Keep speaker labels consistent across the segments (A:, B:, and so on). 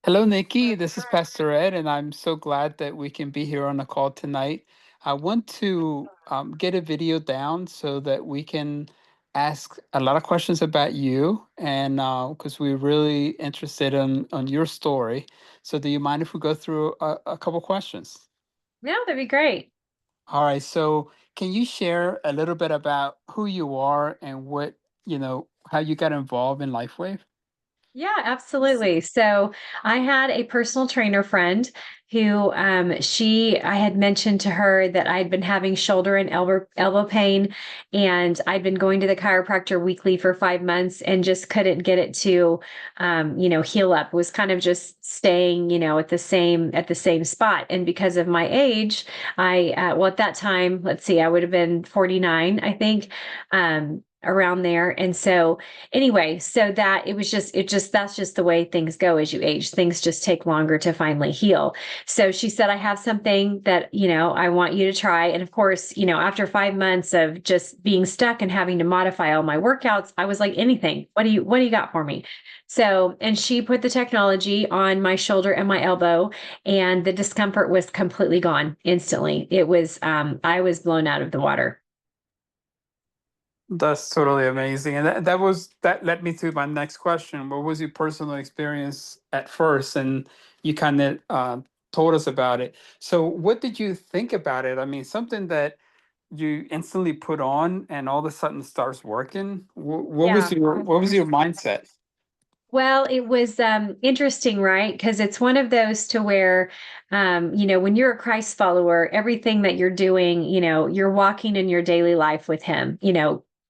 A: Hello, Nikki. This is Pastor Ed, and I'm so glad that we can be here on the call tonight. I want to get a video down so that we can ask a lot of questions about you, and because we're really interested in on your story. So, do you mind if we go through a couple questions?
B: No, that'd be great.
A: All right. So, can you share a little bit about who you are and how you got involved in LifeWave?
B: Yeah, absolutely. So I had a personal trainer friend who I had mentioned to her that I'd been having shoulder and elbow pain, and I'd been going to the chiropractor weekly for 5 months and just couldn't get it to heal up. It was kind of just staying, at the same spot. And because of my age, at that time, let's see, I would have been 49, I think. Around there. And so anyway, so that that's just the way things go as you age. Things just take longer to finally heal. So she said, I have something that, I want you to try. And of course, after 5 months of just being stuck and having to modify all my workouts, I was like, anything. What do you got for me? So, and she put the technology on my shoulder and my elbow, and the discomfort was completely gone instantly. I was blown out of the water.
A: That's totally amazing. And that led me to my next question. What was your personal experience at first? And you kind of told us about it. So what did you think about it? I mean, something that you instantly put on and all of a sudden starts working.
B: Yeah.
A: What was your mindset?
B: Well, it was interesting, right? Because it's one of those to where, when you're a Christ follower, everything that you're doing, you're walking in your daily life with Him,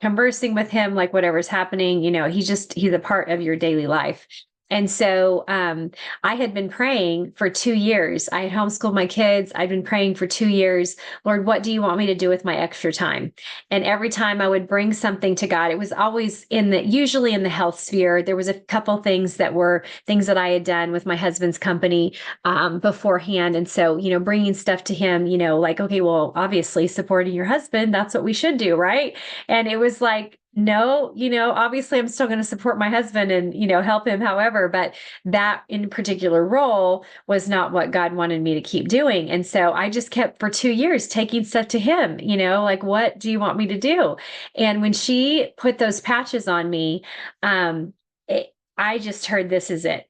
B: conversing with Him, like whatever's happening, he's a part of your daily life. And so I had been praying for 2 years. I had homeschooled my kids. I'd been praying for 2 years. Lord, what do you want me to do with my extra time? And every time I would bring something to God, it was always usually in the health sphere. There was a couple things that were things that I had done with my husband's company beforehand. And so, bringing stuff to him, like, okay, well, obviously supporting your husband, that's what we should do. Right. And it was like, no, obviously I'm still going to support my husband and, help him however, but that in particular role was not what God wanted me to keep doing. And so I just kept for 2 years taking stuff to him, like, what do you want me to do? And when she put those patches on me, um, I just heard, this is it.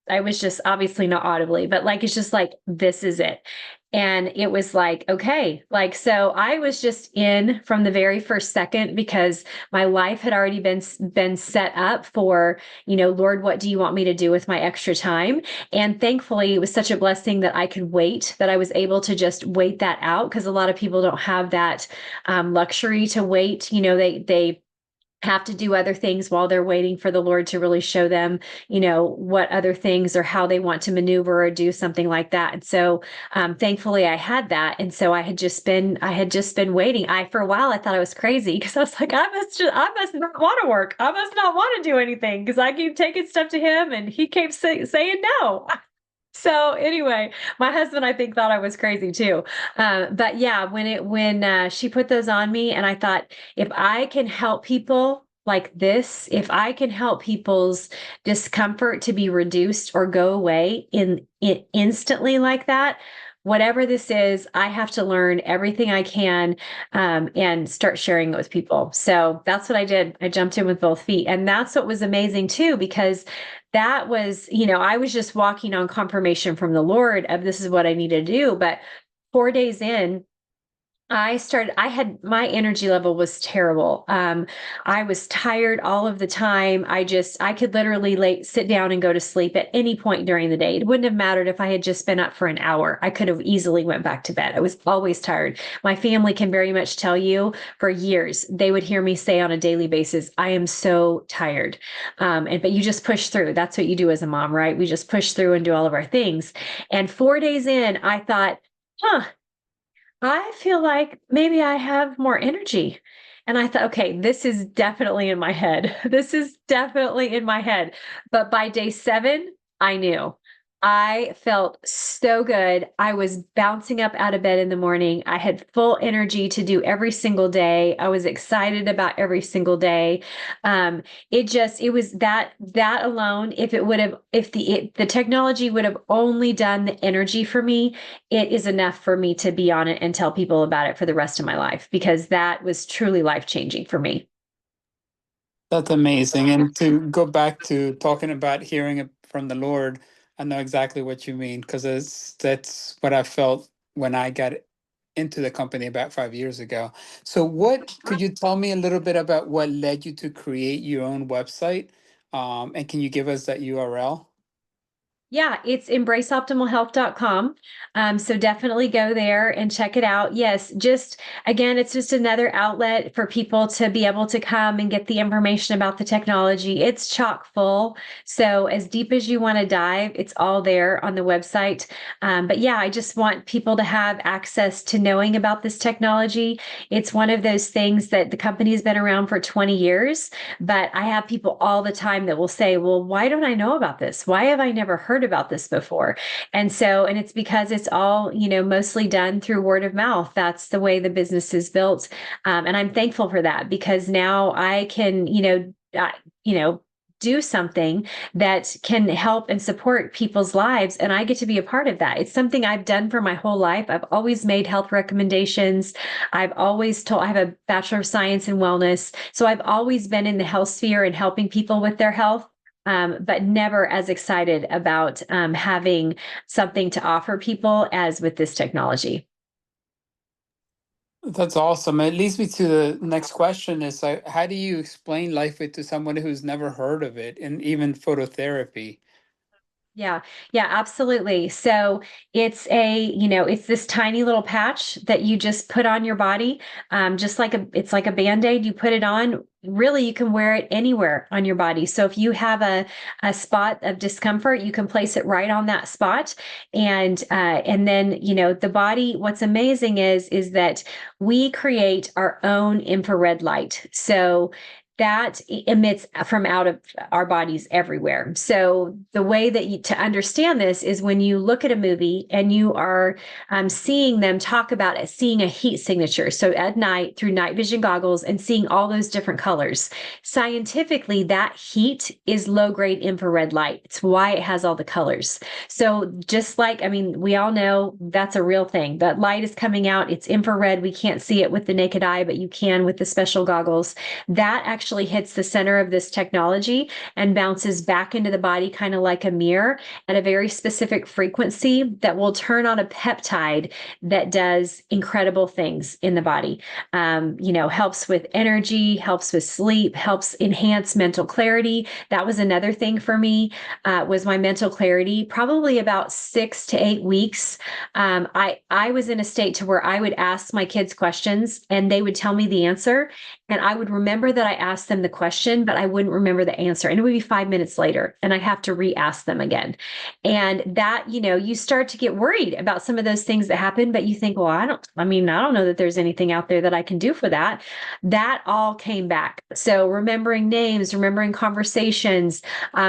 B: I was just obviously not audibly, but like, it's just like, this is it. And it was like, okay, like, so I was just in from the very first second because my life had already been set up for, Lord, what do you want me to do with my extra time? And thankfully, it was such a blessing that I could wait, that I was able to just wait that out, because a lot of people don't have that luxury to wait. They have to do other things while they're waiting for the Lord to really show them, what other things or how they want to maneuver or do something like that. And so, thankfully, I had that, and so I had just been waiting. For a while, I thought I was crazy because I was like, I must not want to work. I must not want to do anything because I keep taking stuff to him, and he keeps saying no. So anyway, my husband, I think, thought I was crazy too. But yeah, when she put those on me, and I thought, if I can help people like this, if I can help people's discomfort to be reduced or go away in instantly like that, whatever this is, I have to learn everything I can and start sharing it with people. So that's what I did. I jumped in with both feet, and that's what was amazing too, because that was, I was just walking on confirmation from the Lord of, this is what I need to do. But 4 days in, I had, my energy level was terrible. I was tired all of the time. I could literally sit down and go to sleep at any point during the day. It wouldn't have mattered if I had just been up for an hour. I could have easily went back to bed. I was always tired. My family can very much tell you, for years, they would hear me say on a daily basis, I am so tired. But you just push through. That's what you do as a mom, right? We just push through and do all of our things. And 4 days in, I thought, huh, I feel like maybe I have more energy. And I thought, okay, this is definitely in my head. This is definitely in my head. But by day 7, I knew. I felt so good. I was bouncing up out of bed in the morning. I had full energy to do every single day. I was excited about every single day. It was that alone. If it would have, if the technology would have only done the energy for me, it is enough for me to be on it and tell people about it for the rest of my life because that was truly life changing for me.
A: That's amazing. And to go back to talking about hearing it from the Lord, I know exactly what you mean because that's what I felt when I got into the company about 5 years ago. So, what could you tell me a little bit about what led you to create your own website? And can you give us that URL?
B: Yeah, it's embraceoptimalhealth.com. So definitely go there and check it out. Yes, just again, it's just another outlet for people to be able to come and get the information about the technology. It's chock full. So as deep as you want to dive, it's all there on the website. But yeah, I just want people to have access to knowing about this technology. It's one of those things that the company's been around for 20 years, but I have people all the time that will say, well, why don't I know about this? Why have I never heard about this before? And it's because it's all, mostly done through word of mouth. That's the way the business is built. And I'm thankful for that because now I can, you know, do something that can help and support people's lives. And I get to be a part of that. It's something I've done for my whole life. I've always made health recommendations. I've always told, I have a Bachelor of Science in Wellness. So I've always been in the health sphere and helping people with their health. But never as excited about having something to offer people as with this technology.
A: That's awesome. It leads me to the next question is like, how do you explain LifeFit to someone who's never heard of it and even phototherapy?
B: Yeah, yeah, absolutely. So it's this tiny little patch that you just put on your body, just like it's like a Band-Aid. You put it on. Really, you can wear it anywhere on your body. So if you have a spot of discomfort, you can place it right on that spot. And then, the body, what's amazing is that we create our own infrared light. So that emits from out of our bodies everywhere. So the way that to understand this is when you look at a movie and you are seeing them talk about it, seeing a heat signature. So at night through night vision goggles and seeing all those different colors. Scientifically, that heat is low grade infrared light. It's why it has all the colors. So just like, I mean, we all know that's a real thing. That light is coming out. It's infrared. We can't see it with the naked eye, but you can with the special goggles. That actually hits the center of this technology and bounces back into the body, kind of like a mirror, at a very specific frequency that will turn on a peptide that does incredible things in the body. Helps with energy, helps with sleep, helps enhance mental clarity. That was another thing for me, was my mental clarity. Probably about 6 to 8 weeks, I was in a state to where I would ask my kids questions and they would tell me the answer, and I would remember that I asked them the question, but I wouldn't remember the answer. And it would be 5 minutes later, and I'd have to re-ask them again. And that, you start to get worried about some of those things that happen, but you think, well, I don't know that there's anything out there that I can do for that. That all came back. So remembering names, remembering conversations,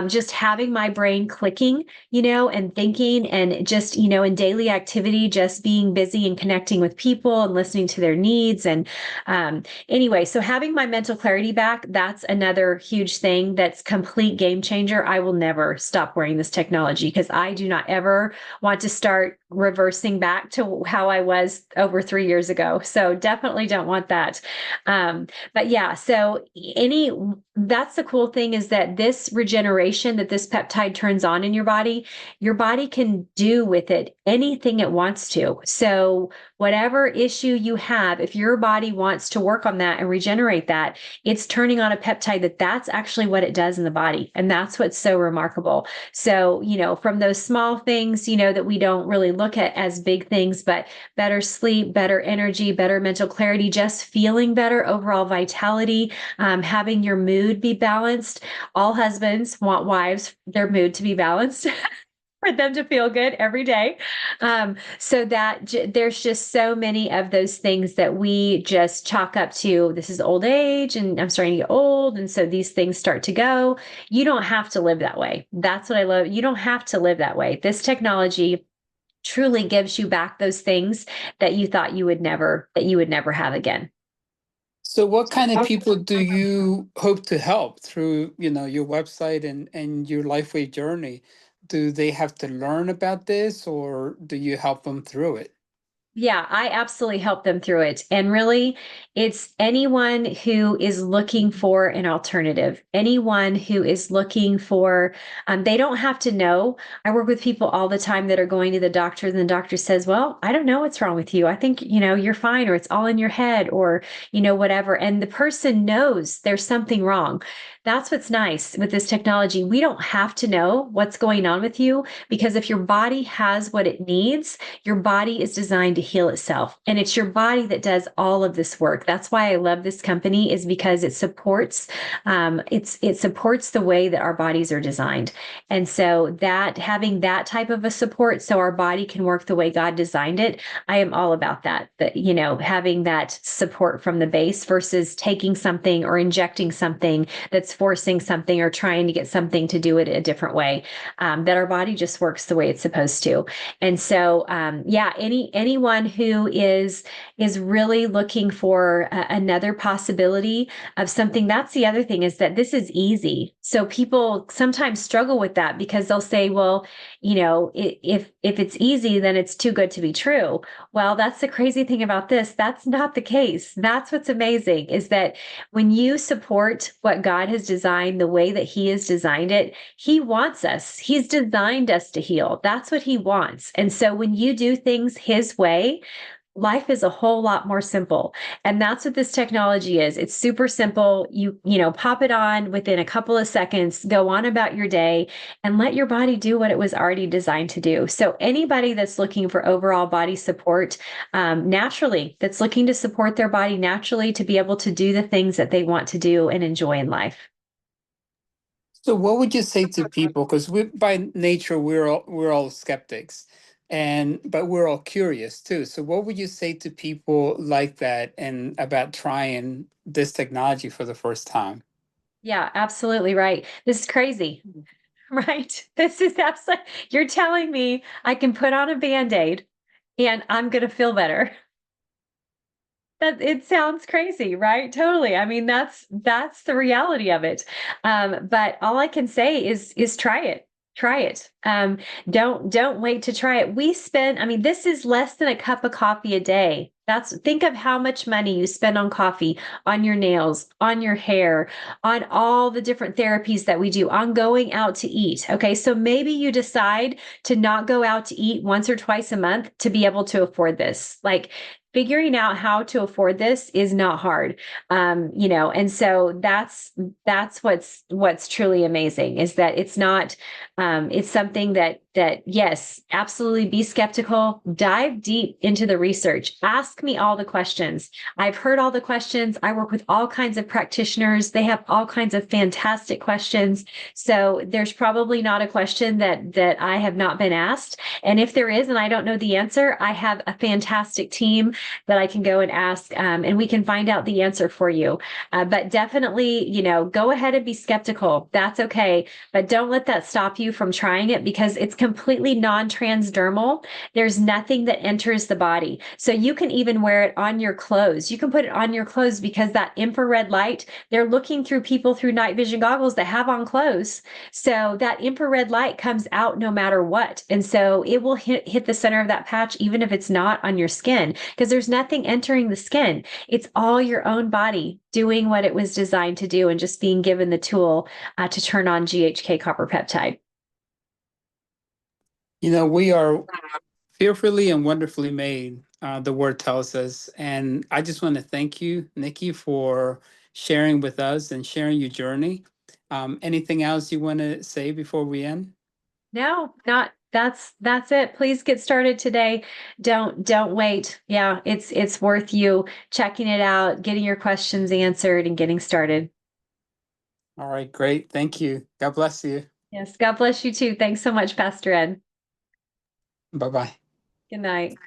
B: just having my brain clicking, and thinking and just, in daily activity, just being busy and connecting with people and listening to their needs. And anyway, so having my mental clarity back, that's another huge thing that's complete game changer. I will never stop wearing this technology because I do not ever want to start reversing back to how I was over 3 years ago. So definitely don't want that. But yeah, so that's the cool thing is that this regeneration that this peptide turns on in your body can do with it anything it wants to. So whatever issue you have, if your body wants to work on that and regenerate that, it's turning on a peptide that's actually what it does in the body. And that's what's so remarkable. So, from those small things, that we don't really look at as big things, but better sleep, better energy, better mental clarity, just feeling better, overall vitality, having your mood be balanced. All husbands want wives, their mood to be balanced. for them to feel good every day. So that there's just so many of those things that we just chalk up to this is old age and I'm starting to get old. And so these things start to go. You don't have to live that way. That's what I love. You don't have to live that way. This technology truly gives you back those things that you thought that you would never have again.
A: So what kind of people do you hope to help through, your website and your Lifeway journey? Do they have to learn about this or do you help them through it?
B: Yeah, I absolutely help them through it. And really, it's anyone who is looking for an alternative, anyone who is looking for, they don't have to know. I work with people all the time that are going to the doctor, and the doctor says, well, I don't know what's wrong with you. I think, you're fine, or it's all in your head, or, whatever. And the person knows there's something wrong. That's what's nice with this technology. We don't have to know what's going on with you because if your body has what it needs, your body is designed to heal itself. And it's your body that does all of this work. That's why I love this company is because it supports it supports the way that our bodies are designed. And so that having that type of a support so our body can work the way God designed it, I am all about that. That, having that support from the base versus taking something or injecting something that's forcing something or trying to get something to do it a different way. That our body just works the way it's supposed to. And so, yeah, anyone who is really looking for another possibility of something. That's the other thing is that this is easy. So people sometimes struggle with that because they'll say, well, if it's easy, then it's too good to be true. Well, that's the crazy thing about this. That's not the case. That's what's amazing is that when you support what God has designed the way that He has designed it, He wants us. He's designed us to heal. That's what He wants. And so when you do things His way, life is a whole lot more simple. And that's what this technology is. It's super simple. You pop it on within a couple of seconds, go on about your day and let your body do what it was already designed to do. So anybody that's looking for overall body support, naturally, that's looking to support their body naturally to be able to do the things that they want to do and enjoy in life.
A: So what would you say to people? Because we, by nature, we're all skeptics, and but we're all curious too. So what would you say to people like that and about trying this technology for the first time?
B: Yeah, absolutely right. This is crazy, right? This is absolutely, you're telling me I can put on a Band-Aid and I'm going to feel better. That it sounds crazy, right? Totally. I mean, that's the reality of it. But all I can say is try it. Try it. Don't wait to try it. I mean, this is less than a cup of coffee a day. Think of how much money you spend on coffee, on your nails, on your hair, on all the different therapies that we do, on going out to eat. Okay. So maybe you decide to not go out to eat once or twice a month to be able to afford this. Like figuring out how to afford this is not hard. And so that's what's truly amazing is that it's not it's something that yes, absolutely be skeptical, dive deep into the research, ask me all the questions. I've heard all the questions. I work with all kinds of practitioners. They have all kinds of fantastic questions. So there's probably not a question that I have not been asked. And if there is and I don't know the answer, I have a fantastic team that I can go and ask, and we can find out the answer for you. But definitely, go ahead and be skeptical. That's okay. But don't let that stop you from trying it because it's completely non-transdermal. There's nothing that enters the body. So you can even wear it on your clothes. You can put it on your clothes because that infrared light, they're looking through people through night vision goggles that have on clothes. So that infrared light comes out no matter what. And so it will hit the center of that patch, even if it's not on your skin, because there's nothing entering the skin. It's all your own body doing what it was designed to do and just being given the tool to turn on GHK copper peptide.
A: We are fearfully and wonderfully made, the word tells us. And I just want to thank you, Nikki, for sharing with us and sharing your journey. Anything else you want to say before we end?
B: No, not that's it. Please get started today. Don't wait. Yeah, it's worth you checking it out, getting your questions answered and getting started.
A: All right, great. Thank you. God bless you.
B: Yes, God bless you too. Thanks so much, Pastor Ed.
A: Bye bye.
B: Good night.